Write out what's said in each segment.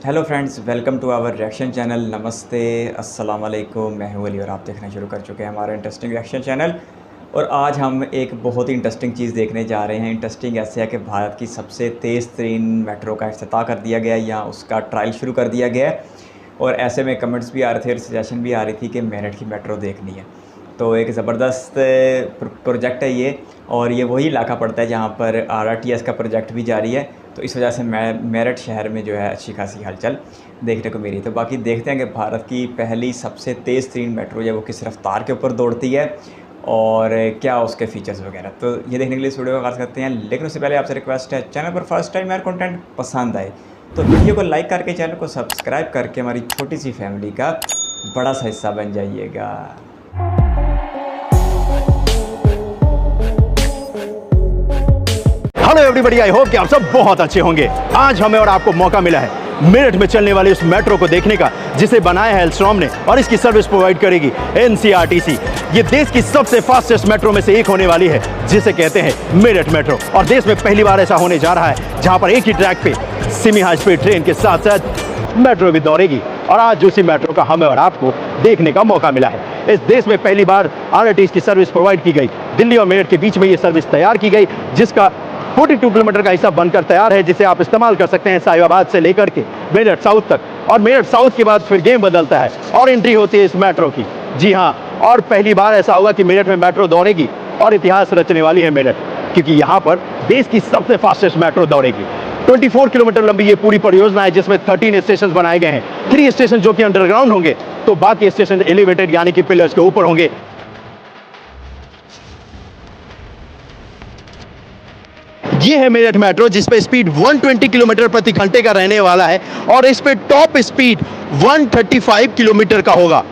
Hello friends, welcome to our reaction channel. नमस्ते, अस्सलाम वालेकुम। मैं हूं अली और आप देखना शुरू कर चुके हैं हमारा इंटरेस्टिंग रिएक्शन चैनल। और आज हम एक बहुत ही इंटरेस्टिंग चीज़ देखने जा रहे हैं। इंटरेस्टिंग ऐसे है कि भारत की सबसे तेज़ तरीन मेट्रो का इफ्तिताह कर दिया गया है या उसका ट्रायल शुरू कर दिया गया है। और ऐसे में कमेंट्स भी आ रहे थे और सजेशन भी आ रही थी कि मेरठ की मेट्रो देखनी है। तो एक ज़बरदस्त प्रोजेक्ट है ये, और ये वही इलाका पड़ता है जहाँ पर RRTS का प्रोजेक्ट भी जारी है। तो इस वजह से मेरठ शहर में जो है अच्छी खासी हलचल देखने को मिली। तो बाकी देखते हैं कि भारत की पहली सबसे तेज़ तरीन मेट्रो है वो किस रफ्तार के ऊपर दौड़ती है और क्या उसके फ़ीचर्स वगैरह। तो ये देखने के लिए इस वीडियो का आगाज़ करते हैं, लेकिन उससे पहले आपसे रिक्वेस्ट है, चैनल पर फर्स्ट टाइम यार कंटेंट पसंद आए तो वीडियो को लाइक करके चैनल को सब्सक्राइब करके हमारी छोटी सी फैमिली का बड़ा सा हिस्सा बन जाइएगा। हेलो एवरीबॉडी, आई होप कि आप सब बहुत अच्छे होंगे। आज हमें और आपको मौका मिला है मेरठ में चलने वाली उस मेट्रो को देखने का जिसे बनाया है एल्स्ट्रॉम ने, और इसकी सर्विस प्रोवाइड करेगी NCRTC। ये देश की सबसे फास्टेस्ट मेट्रो में से एक होने वाली है जिसे कहते हैं मेरठ मेट्रो। और देश में पहली बार ऐसा होने जा रहा है जहां पर एक ही ट्रैक पे सेमी हाई स्पीड ट्रेन के साथ साथ मेट्रो भी दौड़ेगी। और आज उसी मेट्रो का हमें और आपको देखने का मौका मिला है। इस देश में पहली बार RRTS की सर्विस प्रोवाइड की गई। दिल्ली और मेरठ के बीच में ये सर्विस तैयार की गई जिसका 42 किलोमीटर का हिस्सा बनकर तैयार है, जिसे आप इस्तेमाल कर सकते हैं साहिबाबाद से लेकर के मेरठ साउथ तक। और मेरठ साउथ के बाद फिर गेम बदलता है और एंट्री होती है इस मेट्रो की। जी हाँ, और पहली बार ऐसा होगा कि मेरठ में मेट्रो दौड़ेगी और इतिहास रचने वाली है मेरठ, क्योंकि यहाँ पर देश की सबसे फास्टेस्ट मेट्रो दौड़ेगी। 24 किलोमीटर लंबी ये पूरी परियोजना है जिसमें 13 स्टेशन बनाए गए हैं। 3 स्टेशन जो कि अंडरग्राउंड होंगे, तो बाकी स्टेशन एलिवेटेड यानी कि पिलर्स के ऊपर होंगे। ये है मेरठ मेट्रो जिस पे स्पीड 120 किलोमीटर प्रति घंटे का रहने वाला है और इस पे टॉप स्पीड 135 किलोमीटर का होगा।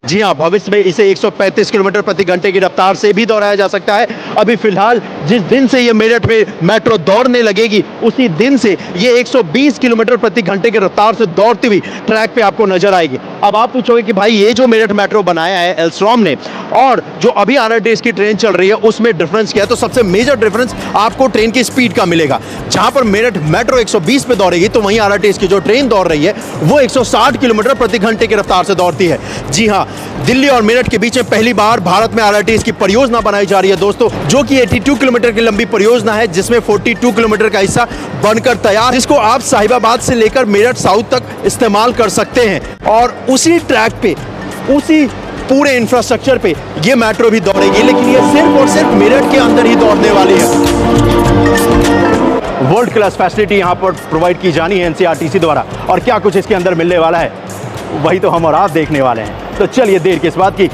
जी हाँ, भविष्य में इसे 135 किलोमीटर प्रति घंटे की रफ्तार से भी दौड़ाया जा सकता है। अभी फिलहाल जिस दिन से ये मेरठ में मेट्रो दौड़ने लगेगी उसी दिन से ये 120 किलोमीटर प्रति घंटे की रफ्तार से दौड़ती हुई ट्रैक पे आपको नजर आएगी। अब आप पूछोगे कि भाई ये जो मेरठ मेट्रो बनाया है एल्स्ट्रॉम ने और जो अभी RRTS की ट्रेन चल रही है उसमें डिफरेंस क्या है, तो सबसे मेजर डिफरेंस आपको ट्रेन की स्पीड का मिलेगा। जहां पर मेरठ मेट्रो 120 पे दौड़ेगी तो वहीं RRTS की जो ट्रेन दौड़ रही है वो 160 किलोमीटर प्रति घंटे की रफ्तार से दौड़ती है। जी हाँ, दिल्ली और मेरठ के बीच में पहली बार भारत में RRTS की परियोजना बनाई जा रही है दोस्तों, जो कि 82 किलोमीटर की लंबी परियोजना है जिसमें 42 किलोमीटर का हिस्सा बनकर तैयार, जिसको आप साहिबाबाद से लेकर मेरठ साउथ तक इस्तेमाल कर सकते हैं। और उसी ट्रैक पे, उसी पूरे इंफ्रास्ट्रक्चर पे ये मेट्रो भी दौड़ेगी, लेकिन ये सिर्फ और सिर्फ मेरठ के अंदर ही दौड़ने वाली है। वर्ल्ड क्लास फैसिलिटी यहाँ पर प्रोवाइड की जानी है NCRTC द्वारा, और क्या कुछ इसके अंदर मिलने वाला है वही तो हम और आप देखने वाले हैं। तो चलिए देर किस बात की,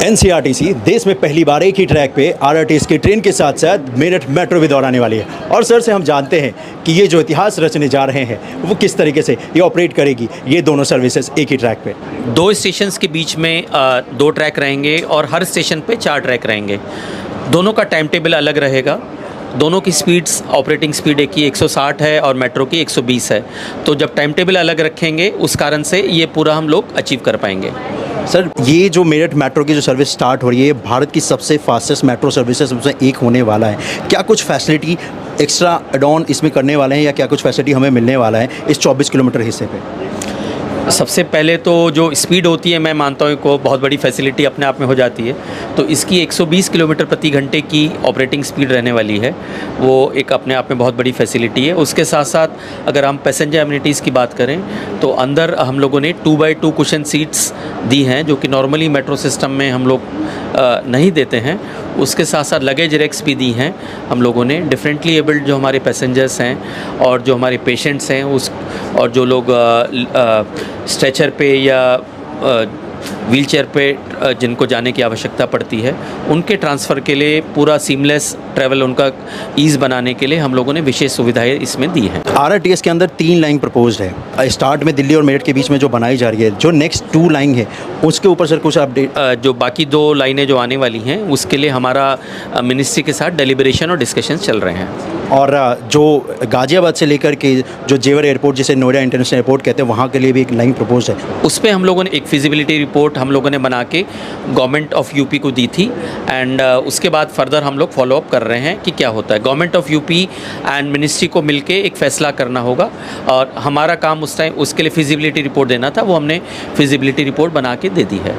NCRTC देश में पहली बार एक ही ट्रैक पे RRTS की ट्रेन के साथ साथ मेरठ मेट्रो भी दौड़ाने वाली है। और सर से हम जानते हैं कि ये जो इतिहास रचने जा रहे हैं वो किस तरीके से ये ऑपरेट करेगी, ये दोनों सर्विसेज एक ही ट्रैक पे। 2 स्टेशंस के बीच में 2 ट्रैक रहेंगे और हर स्टेशन पे 4 ट्रैक रहेंगे। दोनों का टाइम टेबल अलग रहेगा। दोनों की स्पीड्स, ऑपरेटिंग स्पीड एक की 160 है और मेट्रो की 120 है। तो जब टाइम टेबल अलग रखेंगे उस कारण से ये पूरा हम लोग अचीव कर पाएंगे। सर, ये जो मेरठ मेट्रो की जो सर्विस स्टार्ट हो रही है, भारत की सबसे फास्टेस्ट मेट्रो सर्विसेज में से एक होने वाला है। क्या कुछ फैसिलिटी एक्स्ट्रा एड ऑन इसमें करने वाले हैं या क्या कुछ फैसिलिटी हमें मिलने वाला है इस 24 किलोमीटर हिस्से पे? सबसे पहले तो जो स्पीड होती है, मैं मानता हूँ को बहुत बड़ी फैसिलिटी अपने आप में हो जाती है। तो इसकी 120 किलोमीटर प्रति घंटे की ऑपरेटिंग स्पीड रहने वाली है, वो एक अपने आप में बहुत बड़ी फैसिलिटी है। उसके साथ साथ अगर हम पैसेंजर एमिनिटीज़ की बात करें तो अंदर हम लोगों ने 2x2 कुशन सीट्स दी हैं जो कि नॉर्मली मेट्रो सिस्टम में हम लोग नहीं देते हैं। उसके साथ साथ लगेज रैक्स भी दी हैं हम लोगों ने। डिफरेंटली एबल्ड जो हमारे पैसेंजर्स हैं और जो हमारे पेशेंट्स हैं और जो लोग स्ट्रेचर पे या व्हीलचेयर पे जिनको जाने की आवश्यकता पड़ती है, उनके ट्रांसफ़र के लिए पूरा सीमलेस ट्रैवल, उनका ईज़ बनाने के लिए हम लोगों ने विशेष सुविधाएं इसमें दी हैं। RRTS के अंदर 3 लाइन प्रपोज्ड है। स्टार्ट में दिल्ली और मेरठ के बीच में जो बनाई जा रही है, जो नेक्स्ट 2 लाइन है उसके ऊपर सर कुछ अपडेट? जो बाकी 2 लाइनें जो आने वाली हैं उसके लिए हमारा मिनिस्ट्री के साथ डेलिब्रेशन और डिस्कशन चल रहे हैं। और जो गाजियाबाद से लेकर के जो जेवर एयरपोर्ट, जिसे नोएडा इंटरनेशनल एयरपोर्ट कहते हैं, वहाँ के लिए भी एक लाइन प्रपोज है। उस पर हम लोगों ने एक फिजिबिलिटी रिपोर्ट रिपोर्ट हम लोगों ने बना के गवर्नमेंट ऑफ यूपी को दी थी एंड उसके बाद फर्दर हम लोग फॉलो अप कर रहे हैं कि क्या होता है। Government of UP and ministry को मिलके एक फ़ैसला करना होगा और हमारा काम उस टाइम उसके लिए फिजिबिलिटी रिपोर्ट देना था, वो हमने फिजिबिलिटी रिपोर्ट बना के दे दी है।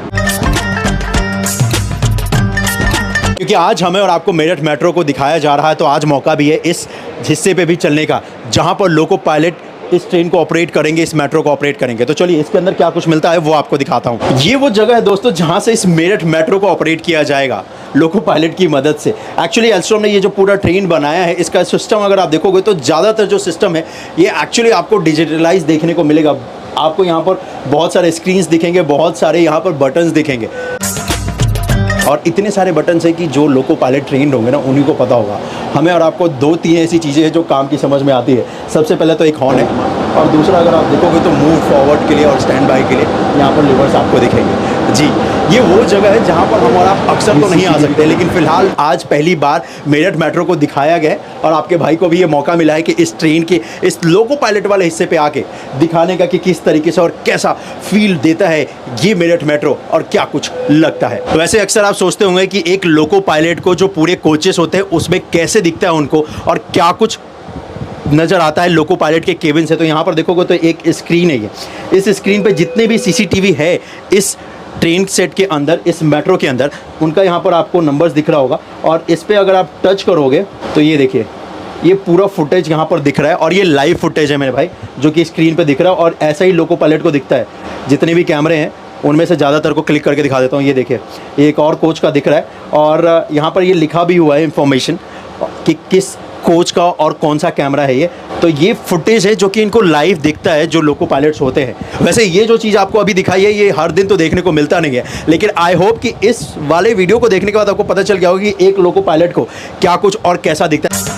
क्योंकि आज हमें और आपको मेरठ मेट्रो को दिखाया जा रहा है, तो आज मौका भी है इस हिस्से पे भी चलने का जहां पर लोको पायलट इस ट्रेन को ऑपरेट करेंगे, इस मेट्रो को ऑपरेट करेंगे। तो चलिए इसके अंदर क्या कुछ मिलता है वो आपको दिखाता हूँ। ये वो जगह है दोस्तों जहाँ से इस मेरठ मेट्रो को ऑपरेट किया जाएगा लोको पायलट की मदद से। एक्चुअली एल्स्ट्रॉम ने ये जो पूरा ट्रेन बनाया है, इसका सिस्टम अगर आप देखोगे तो ज़्यादातर जो सिस्टम है ये एक्चुअली आपको डिजिटलाइज देखने को मिलेगा। आपको यहाँ पर बहुत सारे स्क्रीन्स दिखेंगे, बहुत सारे यहाँ पर बटन्स दिखेंगे और इतने सारे बटन है कि जो लोको पायलट ट्रेन होंगे ना उन्हीं को पता होगा। हमें और आपको 2-3 ऐसी चीज़ें हैं जो काम की समझ में आती है। सबसे पहले तो एक हॉर्न है और दूसरा अगर आप देखोगे तो मूव फॉरवर्ड के लिए और स्टैंड बाय के लिए यहाँ पर लिवर्स आपको दिखेंगे। जी, ये वो जगह है जहाँ पर हम और आप अक्सर तो नहीं आ सकते, लेकिन फिलहाल आज पहली बार मेरठ मेट्रो को दिखाया गया है और आपके भाई को भी ये मौका मिला है कि इस ट्रेन के इस लोको पायलट वाले हिस्से पे आके दिखाने का कि किस तरीके से और कैसा फील देता है ये मेरठ मेट्रो और क्या कुछ लगता है। तो वैसे अक्सर आप सोचते होंगे कि एक लोको पायलट को जो पूरे कोचेस होते हैं उसमें कैसे दिखता है उनको और क्या कुछ नज़र आता है लोको पायलट के केबिन से। तो यहाँ पर देखोगे तो एक स्क्रीन है, ये इस स्क्रीन पे जितने भी सीसीटीवी है इस ट्रेन सेट के अंदर, इस मेट्रो के अंदर, उनका यहाँ पर आपको नंबर्स दिख रहा होगा और इस पर अगर आप टच करोगे तो ये देखिए ये पूरा फुटेज यहाँ पर दिख रहा है और ये लाइव फुटेज है मेरे भाई जो कि स्क्रीन पे दिख रहा है और ऐसा ही लोको पायलट को दिखता है। जितने भी कैमरे हैं उनमें से ज़्यादातर को क्लिक करके दिखा देता हूँ। ये देखिए एक और कोच का दिख रहा है और यहाँ पर ये लिखा भी हुआ है इंफॉर्मेशन कि किस कोच का और कौन सा कैमरा है ये। तो ये फुटेज है जो कि इनको लाइव दिखता है जो लोको पायलट्स होते हैं। वैसे ये जो चीज़ आपको अभी दिखाई है ये हर दिन तो देखने को मिलता नहीं है, लेकिन आई होप कि इस वाले वीडियो को देखने के बाद आपको पता चल गया होगा कि एक लोको पायलट को क्या कुछ और कैसा दिखता है।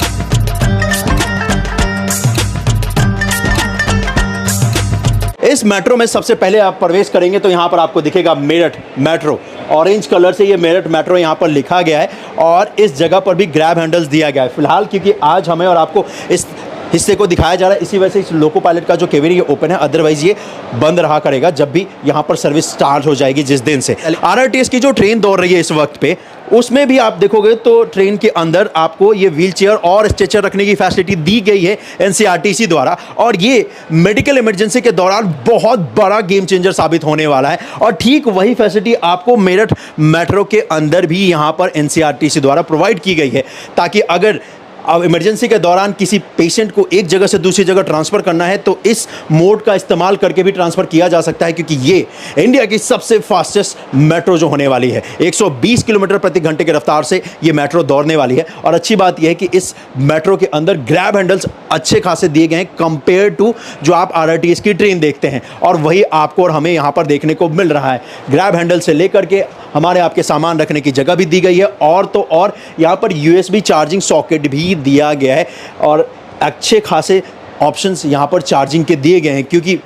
इस मेट्रो में सबसे पहले आप प्रवेश करेंगे तो यहाँ पर आपको दिखेगा मेरठ मेट्रो। ऑरेंज कलर से ये मेरठ मेट्रो यहाँ पर लिखा गया है और इस जगह पर भी ग्रैब हैंडल्स दिया गया है फिलहाल, क्योंकि आज हमें और आपको इस हिस्से को दिखाया जा रहा है। इसी वजह से इस लोको पायलट का जो केबिन ये ओपन है, अदरवाइज ये बंद रहा करेगा जब भी यहाँ पर सर्विस स्टार्ट हो जाएगी जिस दिन से। आरआरटीएस की जो ट्रेन दौड़ रही है इस वक्त पे, उसमें भी आप देखोगे तो ट्रेन के अंदर आपको ये व्हील चेयर और स्ट्रेचर रखने की फैसिलिटी दी गई है एनसीआरटीसी द्वारा और ये मेडिकल इमरजेंसी के दौरान बहुत बड़ा गेम चेंजर साबित होने वाला है। और ठीक वही फैसिलिटी आपको मेरठ मेट्रो के अंदर भी यहाँ पर एनसीआरटीसी द्वारा प्रोवाइड की गई है, ताकि अगर अब इमरजेंसी के दौरान किसी पेशेंट को एक जगह से दूसरी जगह ट्रांसफ़र करना है तो इस मोड का इस्तेमाल करके भी ट्रांसफ़र किया जा सकता है, क्योंकि ये इंडिया की सबसे फास्टेस्ट मेट्रो जो होने वाली है 120 किलोमीटर प्रति घंटे की रफ्तार से ये मेट्रो दौड़ने वाली है। और अच्छी बात यह है कि इस मेट्रो के अंदर ग्रैब हैंडल्स अच्छे खासे दिए गए हैं कंपेयर टू जो आप आरआरटीएस की ट्रेन देखते हैं, और वही आपको और हमें यहाँ पर देखने को मिल रहा है। ग्रैब हैंडल से लेकर के हमारे आपके सामान रखने की जगह भी दी गई है और तो और यहाँ पर यूएसबी चार्जिंग सॉकेट भी दिया गया है और अच्छे खासे ऑप्शंस यहाँ पर चार्जिंग के दिए गए हैं, क्योंकि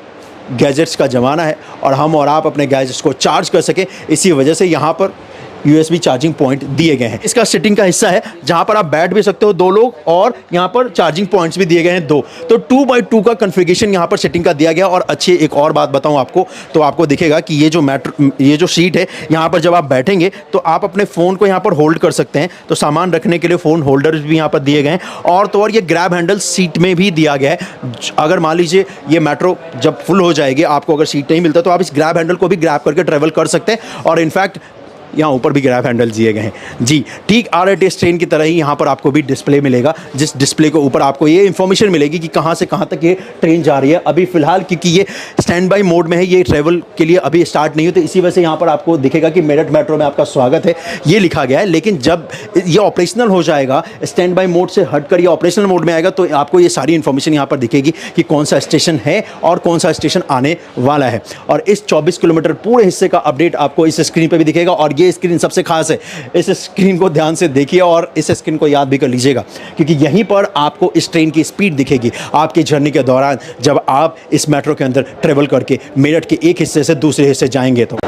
गैजेट्स का ज़माना है और हम और आप अपने गैजेट्स को चार्ज कर सकें, इसी वजह से यहाँ पर यूएसबी चार्जिंग पॉइंट दिए गए हैं। इसका सिटिंग का हिस्सा है जहां पर आप बैठ भी सकते हो 2 लोग, और यहां पर चार्जिंग पॉइंट्स भी दिए गए हैं 2। तो 2x2 का कन्फिगरेशन यहां पर सिटिंग का दिया गया। और अच्छी एक और बात बताऊं आपको, तो आपको दिखेगा कि ये जो सीट है यहां पर जब आप बैठेंगे तो आप अपने फ़ोन को यहां पर होल्ड कर सकते हैं, तो सामान रखने के लिए फ़ोन होल्डर्स भी यहाँ पर दिए गए हैं। और तो और ये ग्रैब हैंडल सीट में भी दिया गया है। अगर मान लीजिए ये मेट्रो जब फुल हो जाएगी, आपको अगर सीट नहीं मिलता तो आप इस ग्रैब हैंडल को भी ग्रैब करके ट्रैवल कर सकते हैं। और इनफैक्ट यहाँ ऊपर भी ग्रैब हैंडल दिए गए हैं। जी, ठीक आरआरटीएस ट्रेन की तरह ही यहाँ पर आपको भी डिस्प्ले मिलेगा, जिस डिस्प्ले के ऊपर आपको ये इन्फॉर्मेशन मिलेगी कि कहाँ से कहाँ तक ये ट्रेन जा रही है। अभी फ़िलहाल क्योंकि ये स्टैंड बाई मोड में है, ये ट्रैवल के लिए अभी स्टार्ट नहीं हुई, तो इसी वजह से यहाँ पर आपको दिखेगा कि मेरठ मेट्रो में आपका स्वागत है ये लिखा गया है। लेकिन जब ये ऑपरेशनल हो जाएगा, स्टैंड बाई मोड से हटकर ये ऑपरेशनल मोड में आएगा, तो आपको ये सारी इन्फॉर्मेशन यहाँ पर दिखेगी कि कौन सा स्टेशन है और कौन सा स्टेशन आने वाला है। और इस 24 किलोमीटर पूरे हिस्से का अपडेट आपको इस स्क्रीन पर भी दिखेगा। और ये स्क्रीन सबसे खास है। इस स्क्रीन को ध्यान से देखिए और इस स्क्रीन को याद भी कर लीजिएगा, क्योंकि यहीं पर आपको इस ट्रेन की स्पीड दिखेगी आपकी जर्नी के दौरान, जब आप इस मेट्रो के अंदर ट्रेवल करके मेरठ के एक हिस्से से दूसरे हिस्से जाएंगे। तो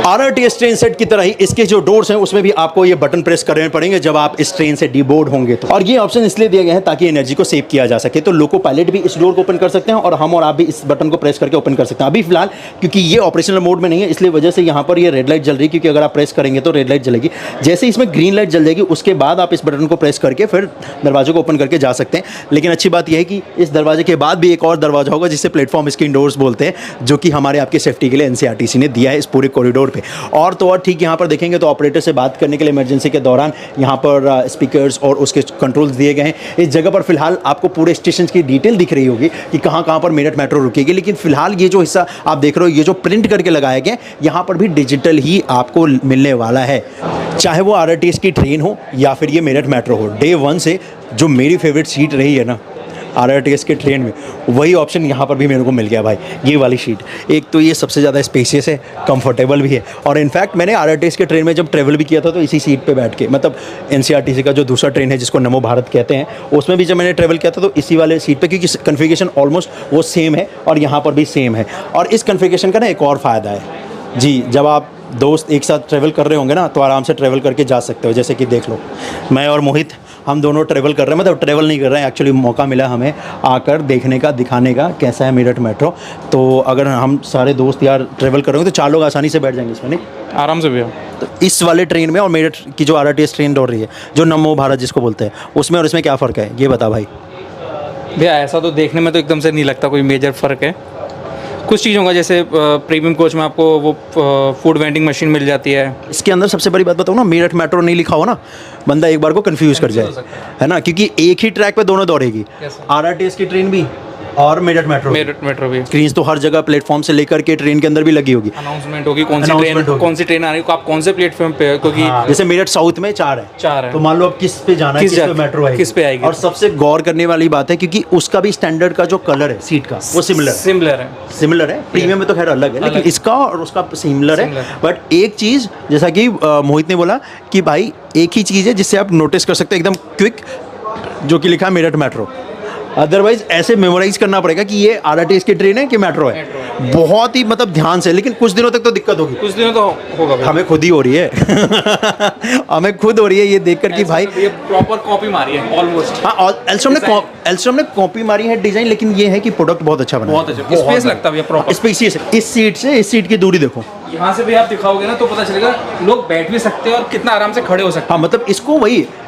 RRTS ट्रेन सेट की तरह ही इसके जो डोर्स हैं उसमें भी आपको ये बटन प्रेस करने पड़ेंगे जब आप इस ट्रेन से डीबोर्ड होंगे तो। और ये ऑप्शन इसलिए दिए गए हैं ताकि एनर्जी को सेव किया जा सके। तो लोको पायलट भी इस डोर को ओपन कर सकते हैं और हम और आप भी इस बटन को प्रेस करके ओपन कर सकते हैं। अभी फिलहाल क्योंकि ये ऑपरेशनल मोड में नहीं है, इसलिए वजह से यहाँ पर ये रेड लाइट जल रही है, क्योंकि अगर आप प्रेस करेंगे तो रेड लाइट जलेगी। जैसे इसमें ग्रीन लाइट जल जाएगी उसके बाद आप इस बटन को प्रेस करके फिर दरवाजे को ओपन करके जा सकते हैं। लेकिन अच्छी बात यह है कि इस दरवाजे के बाद भी एक और दरवाजा होगा जिसे प्लेटफॉर्म स्क्रीन डोर्स बोलते हैं, जो कि हमारे आपके सेफ्टी के लिए NCRTC ने दिया है इस पूरे कॉरिडोर पे। और तो और ठीक यहाँ पर देखेंगे तो ऑपरेटर से बात करने के लिए इमरजेंसी के दौरान यहाँ पर स्पीकर्स और उसके कंट्रोल्स दिए गए हैं। इस जगह पर फिलहाल आपको पूरे स्टेशन की डिटेल दिख रही होगी कि कहाँ कहाँ पर मेरठ मेट्रो रुकेगी। लेकिन फिलहाल ये जो हिस्सा आप देख रहे हो, ये जो प्रिंट करके लगाए गए, यहाँ पर भी डिजिटल ही आपको मिलने वाला है, चाहे वो RRTS की ट्रेन हो या फिर ये मेरठ मेट्रो हो। डे 1 से जो मेरी फेवरेट सीट रही है ना RRTS के ट्रेन में, वही ऑप्शन यहाँ पर भी मेरे को मिल गया भाई, ये वाली सीट। एक तो ये सबसे ज़्यादा स्पेशियस है, कंफर्टेबल भी है, और इनफैक्ट मैंने RRTS के ट्रेन में जब ट्रैवल भी किया था तो इसी सीट पे बैठ के, मतलब NCRTC का जो दूसरा ट्रेन है जिसको नमो भारत कहते हैं, उसमें भी जब मैंने ट्रैवल किया था तो इसी वाले सीट पे, क्योंकि कन्फिगरेशन ऑलमोस्ट वो सेम है और यहाँ पर भी सेम है। और इस कन्फिगरेशन का ना एक और फ़ायदा है जी, जब आप दोस्त एक साथ ट्रैवल कर रहे होंगे ना तो आराम से ट्रैवल करके जा सकते हो। जैसे कि देख लो, मैं और मोहित हम दोनों ट्रैवल कर रहे हैं, मतलब ट्रैवल नहीं कर रहे हैं, एक्चुअली मौका मिला हमें आकर देखने का, दिखाने का कैसा है मेरठ मेट्रो। तो अगर हम सारे दोस्त यार ट्रैवल करेंगे तो 4 लोग आसानी से बैठ जाएंगे इसमें, नहीं आराम से भैया। तो इस वाले ट्रेन में और मेरठ की जो RRTS ट्रेन दौड़ रही है, जो नमो भारत जिसको बोलते हैं, उसमें और इसमें क्या फ़र्क है ये बता भाई। भैया ऐसा तो देखने में तो एकदम से नहीं लगता कोई मेजर फ़र्क है। कुछ चीज़ होगा, जैसे प्रीमियम कोच में आपको वो फूड वेंडिंग मशीन मिल जाती है। इसके अंदर सबसे बड़ी बात बताऊँ ना, मेरठ मेट्रो नहीं लिखा हो ना, बंदा एक बार को कंफ्यूज कर जाए, है ना, क्योंकि एक ही ट्रैक पे दोनों दौड़ेगी, RRTS की ट्रेन भी और मेरठ मेट्रो भी। स्क्रीन तो हर जगह प्लेटफॉर्म से लेकर के ट्रेन के अंदर भी लगी होगी, अनाउंसमेंट होगी कौन सी ट्रेन आ रही है, आप कौन से प्लेटफॉर्म पे, क्योंकि जैसे मेरठ साउथ में 4 है, तो मान लो अब किस पे जाना है, किस पे मेट्रो है, किस पे आएगी। और सबसे गौर करने वाली बात है क्योंकि उसका भी स्टैंडर्ड का जो कलर है सीट का वो सिमिलर है। प्रीमियम में तो खैर अलग है, लेकिन इसका और उसका सिमिलर है। बट एक चीज़ जैसा कि मोहित ने बोला कि भाई एक ही चीज़ है जिससे आप नोटिस कर सकते हैं एकदम क्विक, जो कि लिखा है मेरठ मेट्रो। अदरवाइज ऐसे मेमोराइज करना पड़ेगा कि ये RRTS की ट्रेन है कि मेट्रो है, बहुत ही मतलब ध्यान से। लेकिन कुछ दिनों तक तो दिक्कत होगी, कुछ दिनों तो होगा, हमें खुद ही हो रही है हमें खुद हो रही है ये देखकर कि भाई ये प्रॉपर कॉपी मारी है ऑलमोस्ट। हाँ, एल्स्ट्रॉम ने कॉपी मारी है डिजाइन, लेकिन ये है कि प्रोडक्ट बहुत अच्छा बना, बहुत अच्छा स्पेस लगता है प्रॉपर स्पेसियस है। इस सीट से इस सीट की दूरी देखो, यहाँ से भी आप दिखाओगे ना तो पता चलेगा लोग बैठ भी सकते हैं और कितना आराम से खड़े हो सकते हैं। हाँ, मतलब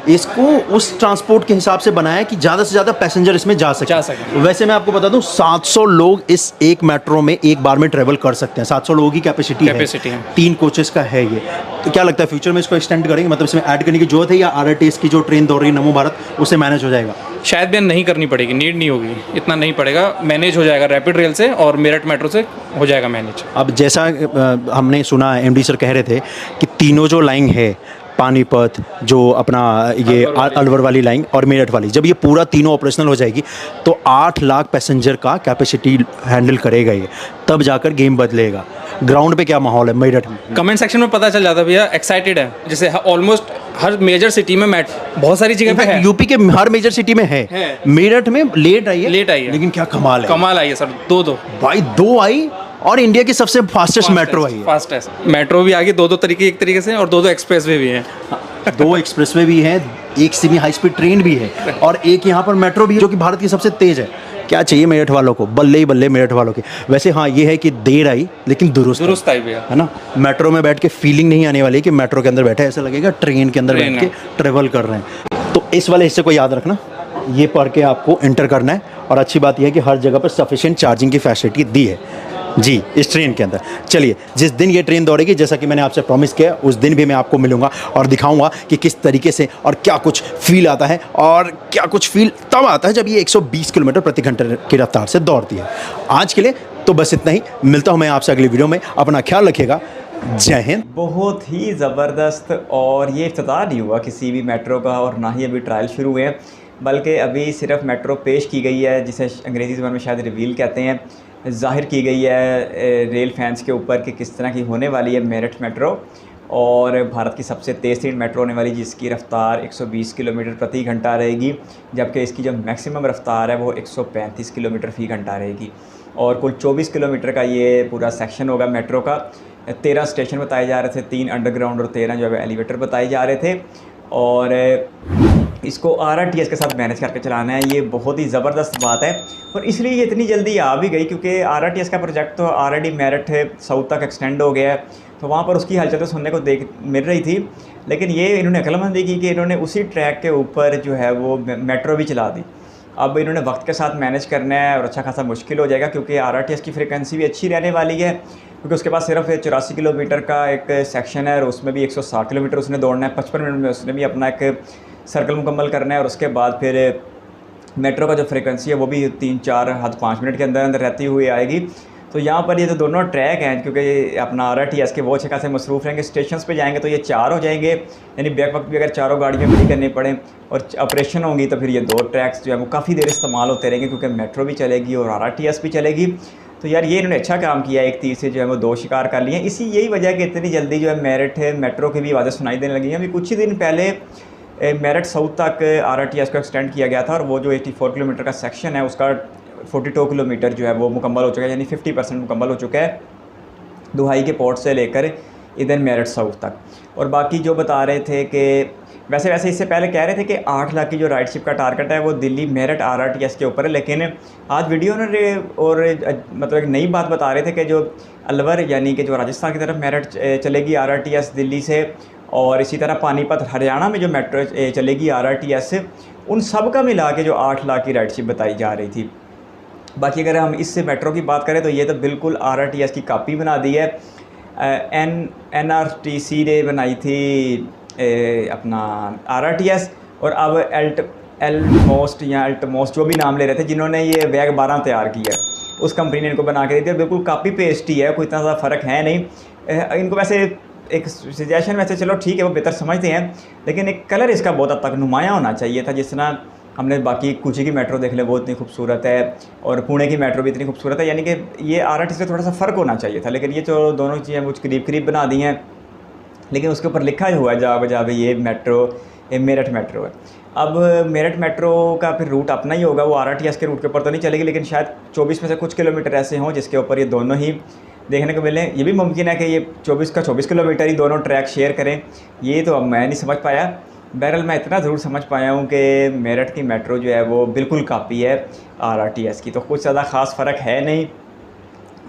इसको उस ट्रांसपोर्ट के हिसाब से बनाया है कि ज़्यादा से ज़्यादा पैसेंजर इसमें जा सके। वैसे मैं आपको बता दूं 700 लोग इस एक मेट्रो में एक बार में ट्रेवल कर सकते हैं। 700 लोगों की कैपेसिटी है। 3 कोचेस का है ये। तो क्या लगता है फ्यूचर में इसको एक्सटेंड करेंगे, मतलब इसमें ऐड करने की जरूरत है, या RRTS की जो ट्रेन दौड़ रही है नमो भारत उससे मैनेज हो जाएगा? शायद भी नहीं करनी पड़ेगी, नीड नहीं होगी, इतना नहीं पड़ेगा, मैनेज हो जाएगा रैपिड रेल से और मेरठ मेट्रो से हो जाएगा मैनेज। अब जैसा हमने सुना MD सर कह रहे थे कि तीनों जो लाइन है, पानीपत जो अपना ये अलवर वाली लाइन और मेरठ वाली, जब ये पूरा तीनों ऑपरेशनल हो जाएगी तो 8 लाख पैसेंजर का कैपेसिटी हैंडल करेगा ये, तब जाकर गेम बदलेगा। ग्राउंड पे क्या माहौल है मेरठ में? कमेंट सेक्शन में पता चल जाता भैया, एक्साइटेड है। जैसे ऑलमोस्ट हर मेजर सिटी में बहुत सारी जगह पे है, यूपी के हर मेजर सिटी में है। मेरठ में लेट आई है, लेकिन क्या कमाल आई है सर, 2 भाई 2 आई, और इंडिया की सबसे फास्टेस्ट मेट्रो आई है। फास्टेस्ट मेट्रो भी आ गई 2 तरीके, एक तरीके से, और 2 एक्सप्रेसवे भी हैं। 2 एक्सप्रेसवे भी हैं, एक सेमी हाई स्पीड ट्रेन भी है, और एक यहाँ पर मेट्रो भी है जो कि भारत की सबसे तेज है। क्या चाहिए मेरठ वालों को, बल्ले ही बल्ले मेरठ वालों के। वैसे हाँ, ये है कि देर आई लेकिन दुरुस्त आई भैया, है ना। मेट्रो में बैठ के फीलिंग नहीं आने वाली कि मेट्रो के अंदर बैठे, ऐसा लगेगा ट्रेन के अंदर बैठ के ट्रेवल कर रहे हैं। तो इस वाले हिस्से को याद रखना, ये पढ़ के आपको एंटर करना है। और अच्छी बात यह है कि हर जगह पर सफिशिएंट चार्जिंग की फैसिलिटी दी है जी इस ट्रेन के अंदर। चलिए, जिस दिन ये ट्रेन दौड़ेगी, जैसा कि मैंने आपसे प्रॉमिस किया, उस दिन भी मैं आपको मिलूंगा और दिखाऊंगा कि किस तरीके से और क्या कुछ फील आता है, और क्या कुछ फील तब आता है जब ये 120 किलोमीटर प्रति घंटे की रफ्तार से दौड़ती है। आज के लिए तो बस इतना ही, मिलता हूँ मैं आपसे अगली वीडियो में। अपना ख्याल रखिएगा, जय हिंद। बहुत ही ज़बरदस्त। और ये इफ्तितार नहीं हुआ किसी भी मेट्रो का, और ना ही अभी ट्रायल शुरू हुए हैं, बल्कि अभी सिर्फ मेट्रो पेश की गई है, जिसे अंग्रेज़ी ज़बान में शायद रिवील कहते हैं, ज़ाहिर की गई है रेल फैंस के ऊपर कि किस तरह की होने वाली है मेरठ मेट्रो। और भारत की सबसे तेज़ तरीन मेट्रो होने वाली, जिसकी रफ़्तार 120 किलोमीटर प्रति घंटा रहेगी, जबकि इसकी जो मैक्सिमम रफ़्तार है वो 135 किलोमीटर फ़ी घंटा रहेगी। और कुल 24 किलोमीटर का ये पूरा सेक्शन होगा मेट्रो का। 13 स्टेशन बताए जा रहे थे, 3 अंडरग्राउंड और 13 जो है एलिवेटर बताए जा रहे थे। और इसको RRTS के साथ मैनेज करके चलाना है, ये बहुत ही ज़बरदस्त बात है। और इसलिए ये इतनी जल्दी आ भी गई क्योंकि RRTS का प्रोजेक्ट तो ऑलरेडी मेरठ साउथ तक एक्सटेंड हो गया है, तो वहाँ पर उसकी हलचल तो सुनने को मिल रही थी। लेकिन ये इन्होंने अक्लमंदी की कि इन्होंने उसी ट्रैक के ऊपर जो है वो मेट्रो भी चला दी। अब इन्होंने वक्त के साथ मैनेज करना है और अच्छा खासा मुश्किल हो जाएगा, क्योंकि RRTS की फ्रिक्वेंसी भी अच्छी रहने वाली है, क्योंकि उसके पास सिर्फ 84 किलोमीटर का एक सेक्शन है और उसमें भी 160 किलोमीटर उसने दौड़ना है। 55 मिनट में उसने भी अपना एक सर्कल मुकम्मल करना है। और उसके बाद फिर मेट्रो का जो फ्रिक्वेंसी है वो भी 3-4 हद 5 मिनट के अंदर अंदर रहती हुई आएगी। तो यहाँ पर ये जो दोनों ट्रैक हैं, क्योंकि अपना RRTS के वो अच्छे खासे मसरूफ़ रहेंगे, स्टेशन पे जाएंगे तो ये 4 हो जाएंगे, यानी बैक वक्त भी अगर चारों गाड़ियाँ मिली करनी पड़े और ऑपरेशन होंगी तो फिर ये 2 ट्रैक्स जो है वो काफ़ी देर इस्तेमाल होते रहेंगे, क्योंकि मेट्रो भी चलेगी और RRTS भी चलेगी। तो यार ये इन्होंने अच्छा काम किया, एक तीर से जो है वो 2 शिकार कर लिए। यही वजह है कि इतनी जल्दी जो है मेरठ मेट्रो की भी आवाज़ें सुनाई देने लगी हैं। अभी कुछ ही दिन पहले मेरठ साउथ तक RRTS को एक्सटेंड किया गया था और वो जो 84 किलोमीटर का सेक्शन है उसका 42 किलोमीटर जो है वो मुकम्मल हो चुका है, यानी 50% मुकम्मल हो चुका है, दुहाई के पोर्ट से लेकर इधर मेरठ साउथ तक। और बाकी जो बता रहे थे कि वैसे इससे पहले कह रहे थे कि 8 लाख की जो राइडशिप का टारगेट है वो दिल्ली मेरठ RRTS के ऊपर है। लेकिन आज वीडियो ने और मतलब एक नई बात बता रहे थे कि जो अलवर यानी कि जो राजस्थान की तरफ मेरठ चलेगी RRTS दिल्ली से, और इसी तरह पानीपत हरियाणा में जो मेट्रो चलेगी RRTS, उन सब का मिला के जो 8 लाख की राइडशिप बताई जा रही थी। बाकी अगर हम इससे मेट्रो की बात करें तो ये तो बिल्कुल RRTS की कॉपी बना दी है। NRTC ने बनाई थी अपना RRTS, और अब एल्टमोस्ट या अल्टमोस्ट जो भी नाम ले रहे थे, जिन्होंने ये वैग 12 तैयार किया है, उस कंपनी ने इनको बना के दी थी। बिल्कुल कॉपी पेस्ट ही है, कोई इतना ज़्यादा फ़र्क है नहीं। इनको वैसे एक सजेशन वैसे चलो ठीक है, वो बेहतर समझते हैं, लेकिन एक कलर इसका बहुत हद तक नुमायाँ होना चाहिए था। जिस तरह हमने बाकी कोची की मेट्रो देख लें, वो इतनी खूबसूरत है, और पुणे की मेट्रो भी इतनी खूबसूरत है, यानी कि ये RRTS से थोड़ा सा फ़र्क होना चाहिए था। लेकिन ये जो दोनों चीज़ें कुछ करीब करीब बना दी हैं, लेकिन उसके ऊपर लिखा ही हुआ है जा बजा भाई ये मेरठ मेट्रो है। अब मेरठ मेट्रो का फिर रूट अपना ही होगा, वो RRTS के रूट के ऊपर तो नहीं चलेगी, लेकिन शायद 24 में से कुछ किलोमीटर ऐसे हों जिसके ऊपर ये दोनों ही देखने को मिलें। ये भी मुमकिन है कि ये 24 का 24 किलोमीटर ही दोनों ट्रैक शेयर करें, ये तो अब मैं नहीं समझ पाया। बहरहाल मैं इतना ज़रूर समझ पाया हूँ कि मेरठ की मेट्रो जो है वो बिल्कुल कॉपी है RRTS की, तो कुछ ज़्यादा ख़ास फ़र्क है नहीं।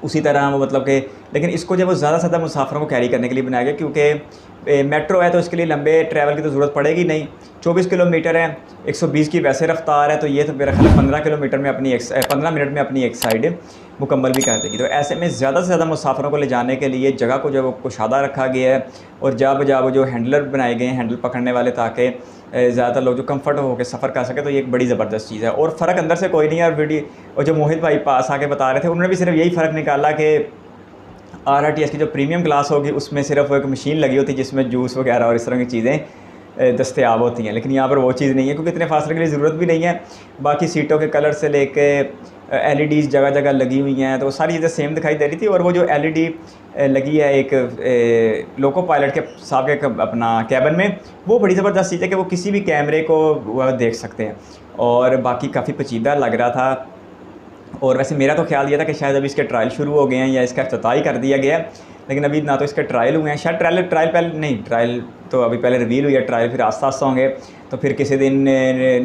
उसी तरह वो मतलब कि, लेकिन इसको जब वो ज़्यादा से ज़्यादा मुसाफिरों को कैरी करने के लिए बनाया गया, क्योंकि मेट्रो है तो इसके लिए लंबे ट्रैवल की तो ज़रूरत पड़ेगी नहीं। 24 किलोमीटर है, 120 की वैसे रफ्तार है, तो ये तो मेरा ख्याल 15 किलोमीटर में अपनी 15 मिनट में अपनी एक साइड मुकम्मल भी कर देगी। तो ऐसे में ज़्यादा से ज़्यादा मुसाफिरों को ले जाने के लिए जगह को जो वो कुशादा रखा गया है, और जा बजा वो जो हैंडलर बनाए गए हैं, हैंडल पकड़ने वाले, ताकि ज़्यादातर लोग जो कंफर्ट होकर सफ़र कर सके। तो ये एक बड़ी ज़बरदस्त चीज़ है, और फ़र्क अंदर से कोई नहीं है। और जो मोहित भाई पास आके बता रहे थे, उन्होंने भी सिर्फ यही फ़र्क निकाला कि RRTS की जो प्रीमियम क्लास होगी उसमें सिर्फ एक मशीन लगी होती है जिसमें जूस वगैरह और इस तरह की चीज़ें दस्तयाब होती हैं, लेकिन यहाँ पर वो चीज़ नहीं है, क्योंकि इतने फासले के लिए ज़रूरत भी नहीं है। बाकी सीटों के कलर से लेके LEDs जगह जगह लगी हुई हैं, तो वो सारी चीज़ें सेम दिखाई दे रही थी। और वो जो LED लगी है एक लोको पायलट के साथ के अपना कैबिन में, वो बड़ी ज़बरदस्त चीज़ है कि वो किसी भी कैमरे को वह देख सकते हैं, और बाकी काफ़ी पेचीदा लग रहा था। और वैसे मेरा तो ख्याल ये था कि शायद अभी इसके ट्रायल शुरू हो गए हैं या इसका इफ्तिताही कर दिया गया है, लेकिन अभी ना तो इसके ट्रायल हुए हैं, शायद ट्रायल तो अभी पहले रिवील हुई है, ट्रायल फिर आस्ता आस्ता होंगे। तो फिर किसी दिन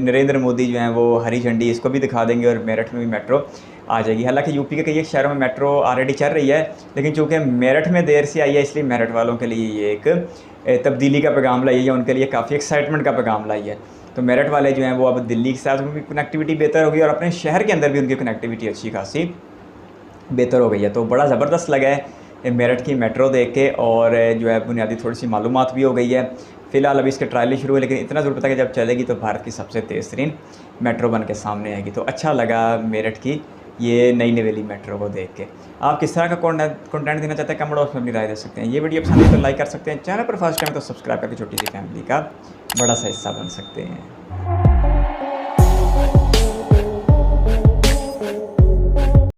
नरेंद्र मोदी जो हैं वो हरी झंडी इसको भी दिखा देंगे और मेरठ में भी मेट्रो आ जाएगी। हालांकि यूपी के कई शहरों में मेट्रो ऑलरेडी चल रही है, लेकिन चूँकि मेरठ में देर से आई है, इसलिए मेरठ वालों के लिए ये एक तब्दीली का पैगाम लाई है, उनके लिए काफ़ी एक्साइटमेंट का पैगाम लाई है। तो मेरठ वाले जो हैं वो अब दिल्ली के साथ उनकी कनेक्टिविटी बेहतर होगी, और अपने शहर के अंदर भी उनकी कनेक्टिविटी अच्छी खासी बेहतर हो गई है। तो बड़ा ज़बरदस्त लगा है मेरठ की मेट्रो देख के, और जो है बुनियादी थोड़ी सी मालूमात भी हो गई है। फ़िलहाल अभी इसके ट्रायल शुरू हुए, लेकिन इतना ज़रूर पता है कि जब चलेगी तो भारत की सबसे तेज़ तरीन मेट्रो बन के सामने आएगी। तो अच्छा लगा मेरठ की ये नई नवेली मेट्रो को देख के। आप किस तरह का कंटेंट देना चाहते हैं कमेंट बॉक्स में अपनी राय दे सकते हैं। ये वीडियो पसंद है तो लाइक कर सकते हैं, चैनल पर फर्स्ट टाइम तो सब्सक्राइब करके छोटी सी फैमिली का बड़ा सा हिस्सा बन सकते हैं।